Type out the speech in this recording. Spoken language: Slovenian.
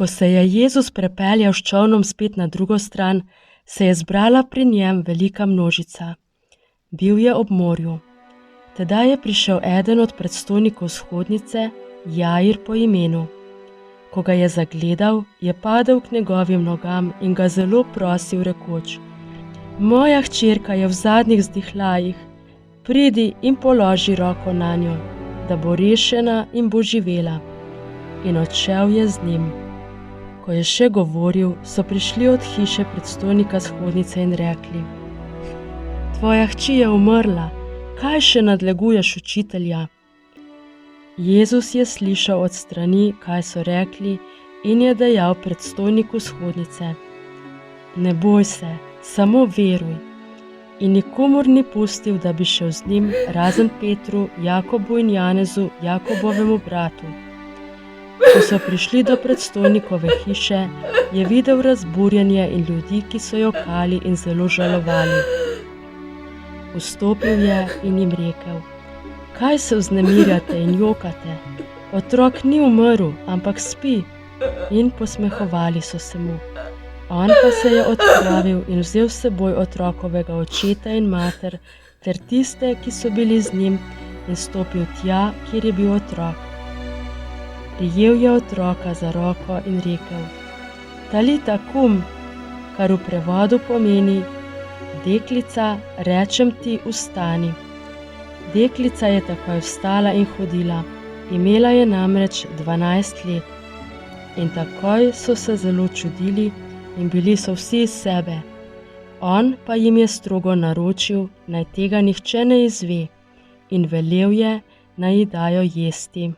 Ko se je Jezus prepeljal s čolnom spet na drugo stran, se je zbrala pri njem velika množica. Bil je ob morju. Tedaj je prišel eden od predstojnikov shodnice, Jair po imenu. Ko ga je zagledal, je padel k njegovim nogam in ga zelo prosil, rekoč: Moja hčerka je v zadnjih vzdihljajih, pridi in položi roko nanjo, da bo rešena in bo živela. In odšel je z njim. Ko je še govoril, so prišli od hiše predstojnika shodnice in rekli: Tvoja hči je umrla, kaj še nadleguješ učitelja? Jezus je slišal od strani, kaj so rekli, in je dejal predstojniku shodnice: Ne boj se, samo veruj. In nikomur ni pustil, da bi šel z njim, razen Petru, Jakobu in Janezu, Jakobovemu bratu. Ko so prišli do predstojnikove hiše, je videl razburjenje in ljudi, ki so jokali in zelo žalovali. Vstopil je in jim rekel: Kaj se vznemirjate in jokate? Otrok ni umrl, ampak spi. In posmehovali so se mu. On pa se je odpravil in vzel s seboj otrokovega očeta in mater ter tiste, ki so bili z njim, in stopil tja, kjer je bil otrok. Prijel je otroka za roko in rekel: Talita kum, kar v prevodu pomeni: Deklica, rečem ti, vstani. Deklica je takoj vstala in hodila, imela je namreč 12 let. In takoj so se zelo čudili in bili so vsi iz sebe. On pa jim je strogo naročil, naj tega nihče ne izve, in velel je, naj ji dajo jesti.